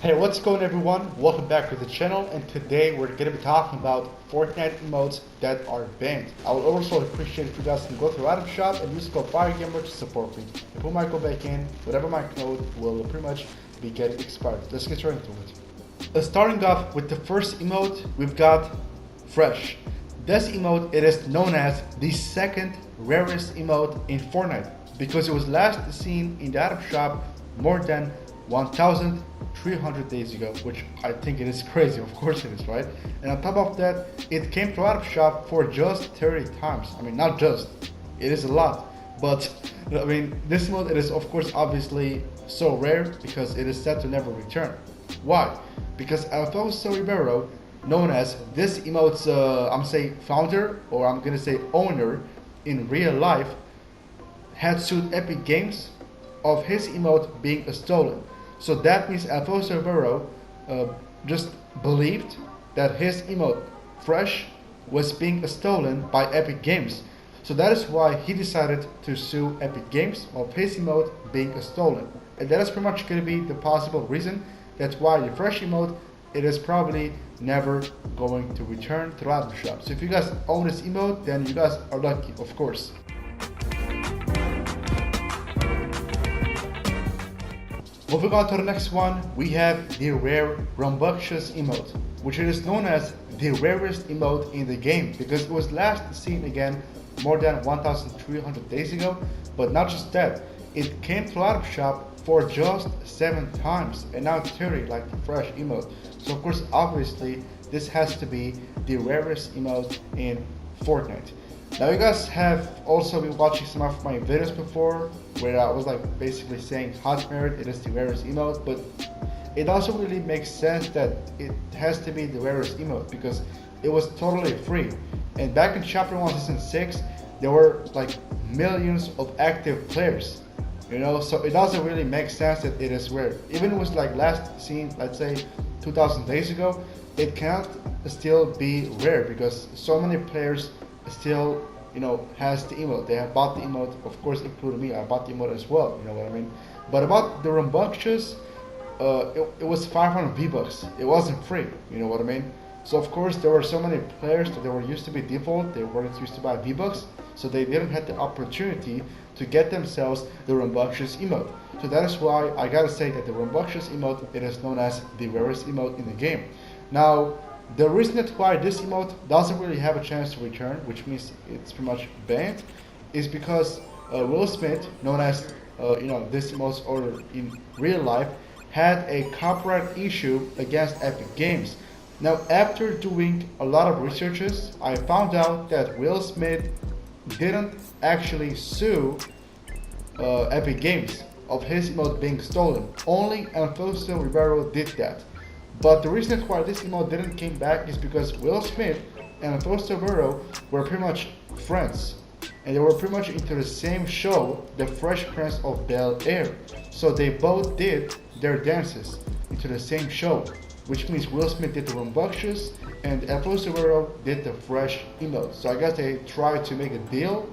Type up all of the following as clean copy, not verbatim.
Hey, what's going on everyone? Welcome back to the channel, and today we're going to be talking about Fortnite emotes that are banned. I would also appreciate if you guys can go to the item shop and use code Firegamer to support me. If we might go back in, whatever my code will pretty much be getting expired. Let's get right into it. Starting off with the first emote, we've got Fresh. This emote, it is known as the second rarest emote in Fortnite because it was last seen in the item shop more than 1,300 days ago, which I think it is crazy. Of course it is, right? And on top of that, it came to item shop for just 30 times. I mean, not just, it is a lot, but I mean, this emote, it is of course obviously so rare because it is set to never return. Why? Because Alfonso Ribeiro, known as this emote's I'm say founder, or I'm gonna say owner in real life, had sued Epic Games of his emote being stolen. So that means Alfonso Ribeiro just believed that his emote Fresh was being stolen by Epic Games. So that is why he decided to sue Epic Games of his emote being stolen. And that is pretty much going to be the possible reason that's why the Fresh emote, it is probably never going to return to the item shop. So if you guys own this emote, then you guys are lucky, of course. Moving on to the next one, we have the rare rambunctious emote, which is known as the rarest emote in the game because it was last seen again more than 1,300 days ago. But not just that, it came to item shop for just 7 times and now 30 like the Fresh emote. So of course, obviously, this has to be the rarest emote in Fortnite. Now you guys have also been watching some of my videos before where I was like basically saying Hot Merit, it is the rarest emote, but it also really makes sense that it has to be the rarest emote because it was totally free. And back in Chapter 1 Season 6, there were like millions of active players, you know, so it doesn't really make sense that it is rare. Even if it was like last seen, let's say 2,000 days ago, it cannot still be rare because so many players still, you know, has the emote. They have bought the emote, of course, including me. I bought the emote as well, you know what I mean? But about the rambunctious, it was 500 V-Bucks. It wasn't free, you know what I mean? So of course, there were so many players that they were used to be default, they weren't used to buy V-Bucks, so they didn't have the opportunity to get themselves the rambunctious emote. So that is why I gotta say that the rambunctious emote, it is known as the rarest emote in the game. Now, the reason that's why this emote doesn't really have a chance to return, which means it's pretty much banned, is because Will Smith, known as you know, this emote's owner in real life, had a copyright issue against Epic Games. Now, after doing a lot of researches, I found out that Will Smith didn't actually sue Epic Games of his emote being stolen. Only Alfonso Ribeiro did that. But the reason why this emote didn't came back is because Will Smith and Alfonso Ribeiro were pretty much friends. And they were pretty much into the same show, The Fresh Prince of Bel-Air. So they both did their dances into the same show, which means Will Smith did the rambunctious and Alfonso Ribeiro did the Fresh emote. So I guess they tried to make a deal.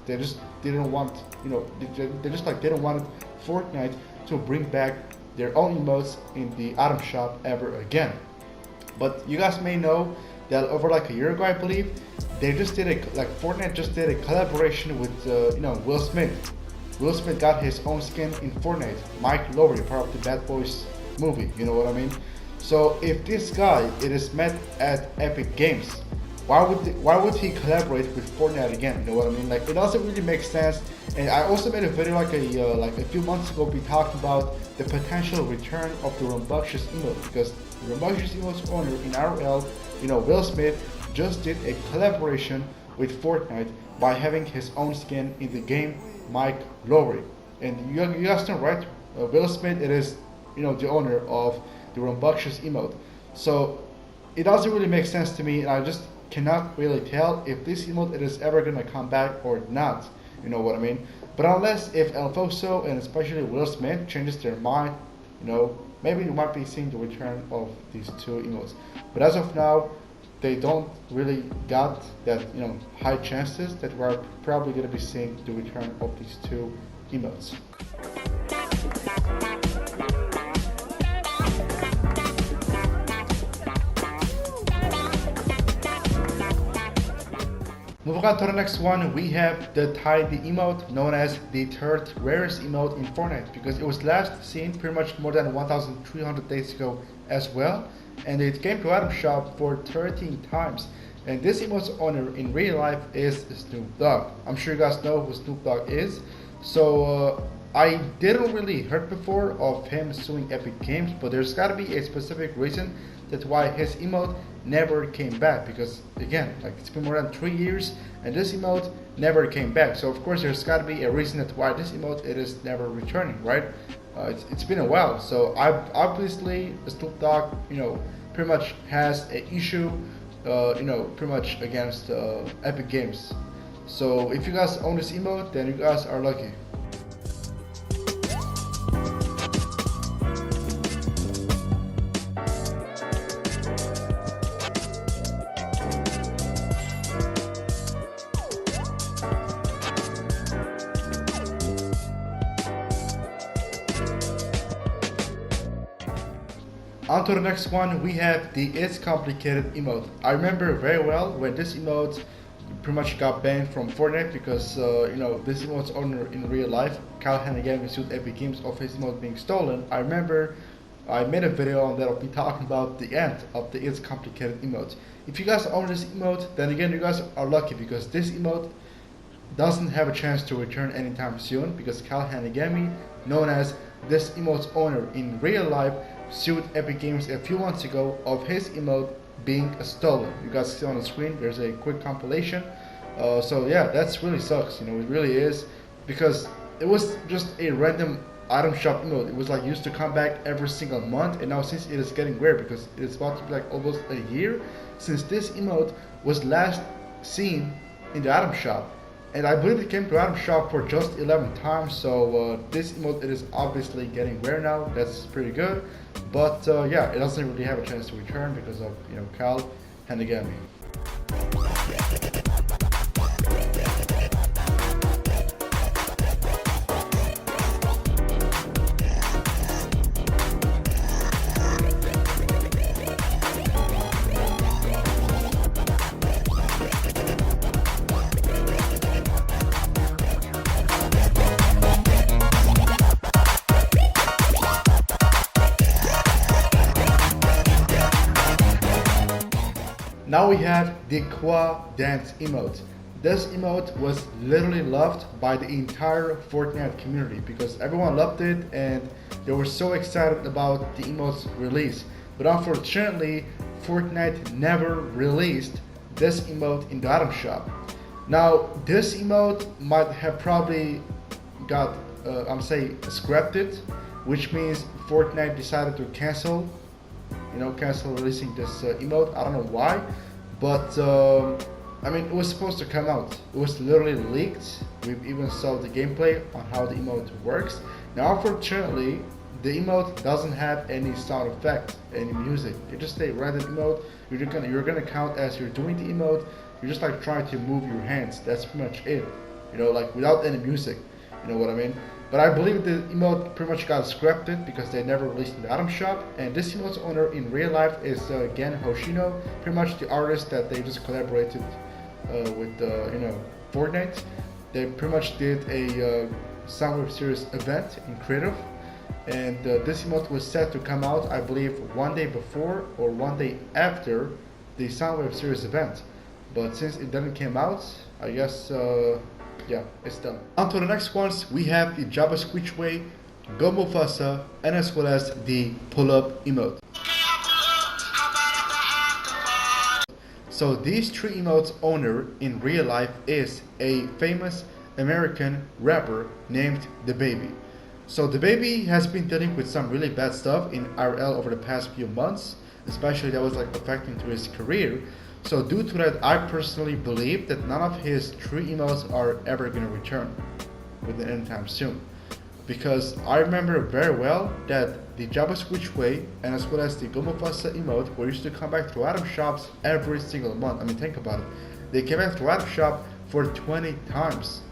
They just didn't want, you know, they just like didn't want Fortnite to bring back their own emotes in the item shop ever again. But you guys may know that over like a year ago, I believe, they just did Fortnite just did a collaboration with you know, Will Smith. Will Smith got his own skin in Fortnite, Mike Lowry, part of the Bad Boys movie, you know what I mean? So if this guy, it is met at Epic Games, why would he collaborate with Fortnite again? You know what I mean? Like, it doesn't really make sense. And I also made a video like a few months ago, we talked about the potential return of the rambunctious emote because the rambunctious emote's owner in RL, you know, Will Smith, just did a collaboration with Fortnite by having his own skin in the game, Mike Lowry. And you guys know, right? Will Smith, it is, you know, the owner of the rambunctious emote. So it doesn't really make sense to me, and I just cannot really tell if this emote it is ever gonna come back or not. You know what I mean? But unless if Alfonso and especially Will Smith changes their mind, you know, maybe you might be seeing the return of these two emotes. But as of now, they don't really got that, you know, high chances that we're probably gonna be seeing the return of these two emotes. Moving on to the next one, we have the tidy emote, known as the third rarest emote in Fortnite, because it was last seen pretty much more than 1,300 days ago as well, and it came to item shop for 13 times. And this emote's owner in real life is Snoop Dogg. I'm sure you guys know who Snoop Dogg is. So I didn't really heard before of him suing Epic Games, but there's got to be a specific reason that's why his emote never came back, because again, like, it's been more than 3 years and this emote never came back. So of course there's got to be a reason that's why this emote it is never returning, right? It's been a while, so obviously Snoop Dogg, pretty much has an issue, pretty much against Epic Games. So if you guys own this emote, then you guys are lucky. On to the next one, we have the It's Complicated emote. I remember very well when this emote pretty much got banned from Fortnite because, this emote's owner in real life, Kyle Hannigan, sued Epic Games of his emote being stolen. I remember I made a video on that. I'll be talking about the end of the It's Complicated emote. If you guys own this emote, then again, you guys are lucky because this emote doesn't have a chance to return anytime soon, because Kyle Hannigan, known as this emote's owner in real life, sued Epic Games a few months ago of his emote being stolen. You guys see on the screen, there's a quick compilation. So yeah, that's really sucks, it really is, because it was just a random item shop emote. It was like used to come back every single month, and now since it is getting rare, because it is about to be like almost a year since this emote was last seen in the item shop. And I believe it came to item shop for just 11 times, so this emote it is obviously getting rare now. That's pretty good, but yeah, it doesn't really have a chance to return because of Kyle Hannigan. Now we have the Qua Dance emote. This emote was literally loved by the entire Fortnite community because everyone loved it and they were so excited about the emote's release. But unfortunately, Fortnite never released this emote in the item shop. Now, this emote might have probably got, scrapped it, which means Fortnite decided to cancel releasing this emote. I don't know why, but it was supposed to come out. It was literally leaked. We even saw the gameplay on how the emote works. Now, unfortunately, the emote doesn't have any sound effect, any music. It's just a random emote. You're gonna count as you're doing the emote. You're just like trying to move your hands. That's pretty much it. Like without any music. You know what I mean? But I believe the emote pretty much got scrapped it because they never released in the item shop. And this emote's owner in real life is Gen Hoshino, pretty much the artist that they just collaborated with Fortnite. They pretty much did a Soundwave Series event in Creative, and this emote was set to come out, I believe, one day before or one day after the Soundwave Series event. But since it didn't come out, I guess yeah, it's done. On to the next ones, we have the Jabba Squitchway, Go Mufasa, and as well as the Pull Up emote. So these three emotes' owner in real life is a famous American rapper named Dababy. So Dababy has been dealing with some really bad stuff in IRL over the past few months, especially that was like affecting to his career. So due to that, I personally believe that none of his three emotes are ever going to return within any time soon. Because I remember very well that the Jabba Squitchway and as well as the Go Mufasa emote were used to come back to item shops every single month. Think about it. They came back to item shop for 20 times.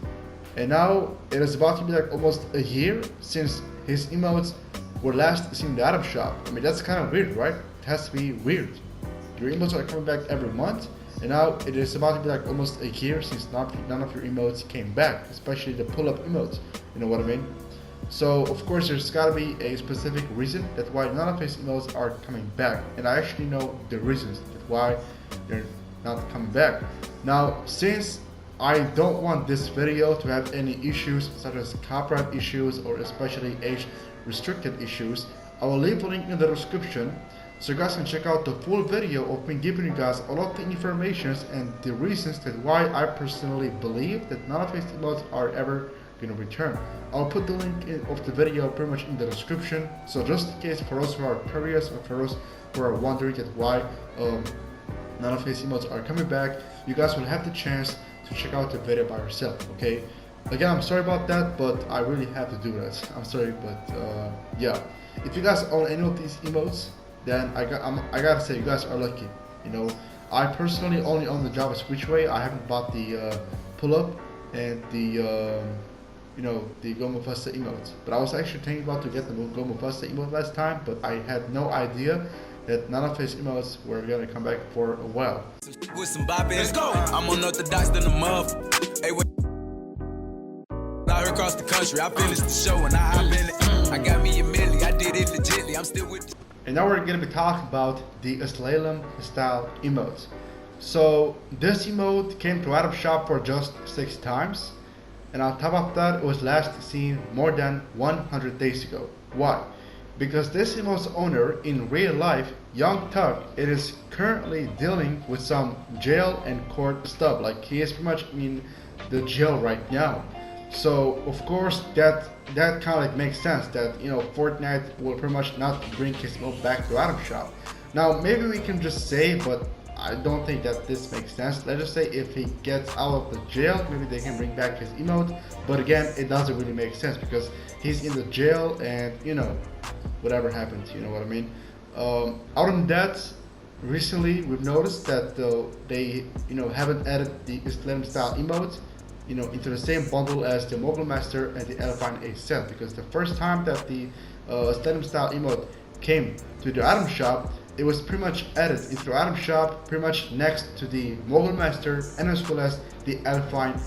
And now it is about to be like almost a year since his emotes were last seen in the item shop. That's kind of weird, right? It has to be weird. Your emotes are coming back every month, And now it is about to be like almost a year since none of your emotes came back, especially the pull-up emotes, you know what I mean? So of course there's gotta be a specific reason that's why none of his emotes are coming back, and I actually know the reasons that's why they're not coming back. Now since I don't want this video to have any issues such as copyright issues or especially age restricted issues, I will leave a link in the description so you guys can check out the full video of me giving you guys all of the information and the reasons that why I personally believe that none of his emotes are ever going to return. I'll put the link of the video pretty much in the description, so just in case for those who are curious or for those who are wondering that why none of his emotes are coming back, you guys will have the chance to check out the video by yourself, okay? Again, I'm sorry about that, but I really have to do that. I'm sorry, but yeah. If you guys own any of these emotes, then I gotta say you guys are lucky. You know, I personally only own the Java Switch Way. I haven't bought the pull-up and the you know, the Go Mufasa emotes. But I was actually thinking about to get the Go Mufasa emote last time, but I had no idea that none of his emotes were gonna come back for a while. With some let's go. I'm unorthodox than a muff. Hey, out here across the country, I finished the show and I hop in it. I got me a milli, I did it legitly. I'm still with. And now we're gonna be talking about the slalom style emotes. So this emote came to out of shop for just 6 times, and on top of that, it was last seen more than 100 days ago. Why? Because this emote's owner in real life, Young Thug, it is currently dealing with some jail and court stuff. Like he is pretty much in the jail right now. So of course that kind of like makes sense that, you know, Fortnite will pretty much not bring his emote back to item shop. Now maybe we can just say, but I don't think that this makes sense. Let's just say if he gets out of the jail, maybe they can bring back his emote. But again, it doesn't really make sense because he's in the jail and, you know, whatever happens, you know what I mean? Other than that, recently we've noticed that they, you know, haven't added the slalom style emote, you know, into the same bundle as the Mogul Master and the Alpine Ace set, because the first time that the slalom style emote came to the item shop, it was pretty much added into the item shop pretty much next to the Mogul Master and as well as the Alpine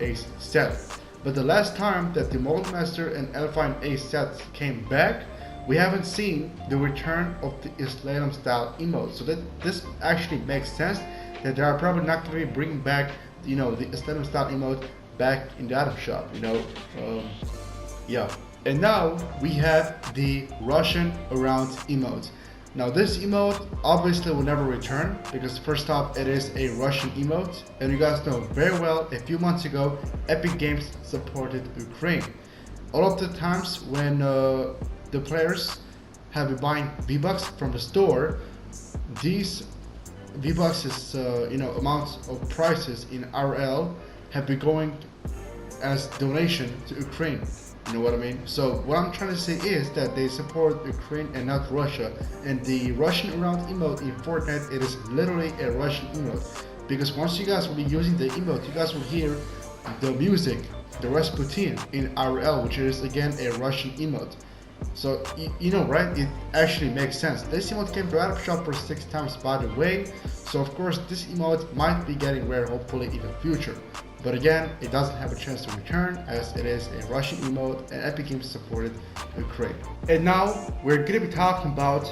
Ace set. But the last time that the Mogul Master and Alpine Ace sets came back, we haven't seen the return of the slalom style emote. So that this actually makes sense that they are probably not going to be bringing back, you know, the slalom style emote back in the item shop, you know. Yeah. And now we have the Rushin around emote. Now this emote obviously will never return because first off it is a Russian emote, and you guys know very well a few months ago Epic Games supported Ukraine. All of the times when the players have been buying V-Bucks from the store, these V-Bucks is you know, amounts of prices in RL have been going as donation to Ukraine. You know what I mean? So what I'm trying to say is that they support Ukraine and not Russia. And the Russian around emote in Fortnite, it is literally a Russian emote. Because once you guys will be using the emote, you guys will hear the music, the Rasputin in RL, which is again a Russian emote. So you know, right? It actually makes sense. This emote came to item shop for 6 times by the way. So of course this emote might be getting rare hopefully in the future. But again, it doesn't have a chance to return as it is a Russian emote and Epic Games supported Ukraine. And now we're going to be talking about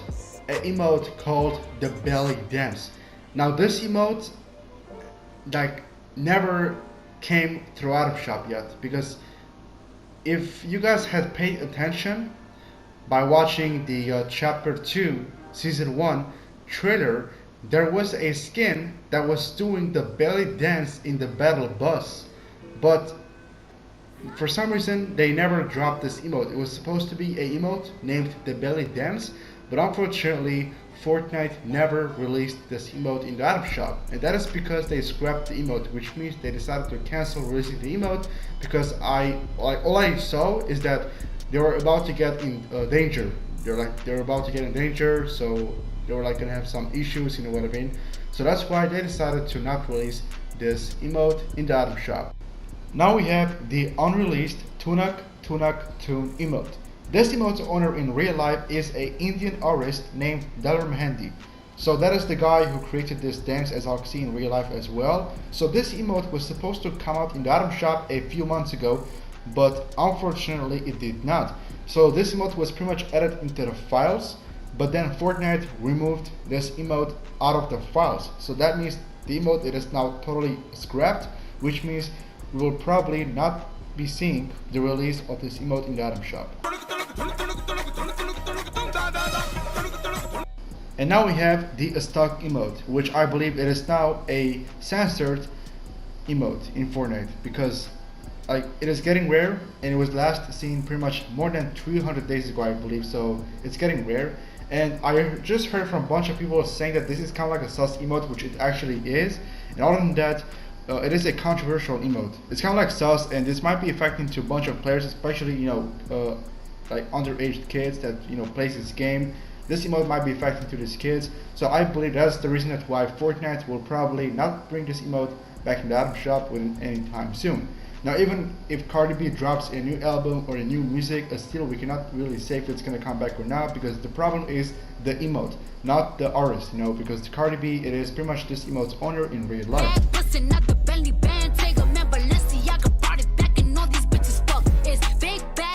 an emote called the Belly Dance. Now this emote like never came through item shop yet, because if you guys had paid attention by watching the chapter 2 season 1 trailer, there was a skin that was doing the belly dance in the battle bus, but for some reason they never dropped this emote. It was supposed to be a emote named the belly dance, but unfortunately Fortnite never released this emote in the item shop, and that is because they scrapped the emote, which means they decided to cancel releasing the emote because all I saw is that they were about to get in danger. They're about to get in danger, so they were like gonna have some issues, you know what I mean? So that's why they decided to not release this emote in the item shop. Now we have the unreleased Tunak Tune emote. This emote's owner in real life is an Indian artist named Dalar Mehendi. So that is the guy who created this dance, as I'll see in real life as well. So this emote was supposed to come out in the item shop a few months ago, but unfortunately it did not. So this emote was pretty much added into the files, but then Fortnite removed this emote out of the files. So that means the emote, it is now totally scrapped, which means we will probably not be seeing the release of this emote in the item shop. And now we have the stock emote, which I believe it is now a censored emote in Fortnite, because like it is getting rare, and it was last seen pretty much more than 300 days ago, I believe. So it's getting rare, and I just heard from a bunch of people saying that this is kind of like a sus emote, which it actually is. And other than that, it is a controversial emote. It's kind of like sus, and this might be affecting to a bunch of players, especially like underage kids that plays this game. This emote might be affecting to these kids, so I believe that's the reason that's why Fortnite will probably not bring this emote back in the item shop within any time soon. Now, even if Cardi B drops a new album or a new music, still we cannot really say if it's gonna come back or not, because the problem is the emote, not the artist, because the Cardi B, it is pretty much this emote's owner in real life.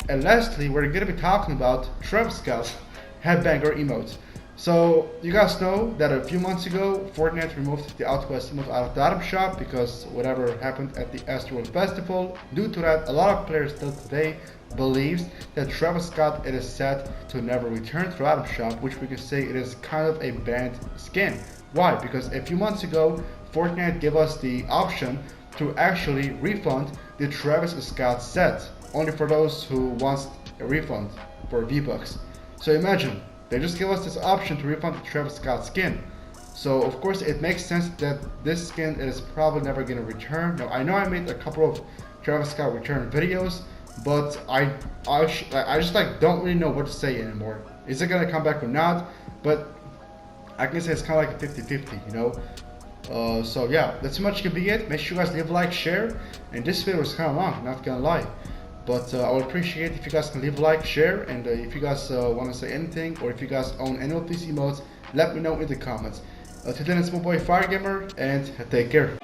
And lastly, we're gonna be talking about Travis Scott's headbanger emote. So you guys know that a few months ago Fortnite removed the Out West emote out of the item shop because whatever happened at the Astroworld Festival. Due to that, a lot of players still today believes that Travis Scott it is set to never return to the item shop, which we can say it is kind of a banned skin. Why? Because a few months ago Fortnite gave us the option to actually refund the Travis Scott set, only for those who wants a refund for V-Bucks. So imagine, they just give us this option to refund the Travis Scott skin. So of course it makes sense that this skin is probably never gonna return. Now I know I made a couple of Travis Scott return videos, but I just like don't really know what to say anymore. Is it gonna come back or not? But I can say it's kind of like a 50-50, so yeah, that's pretty much gonna be it. Make sure you guys leave a like, share, and this video was kind of long, not gonna lie. But I would appreciate if you guys can leave a like, share, and if you guys want to say anything, or if you guys own any of these emotes, let me know in the comments. Till then, it's my boy Firegamer, and take care.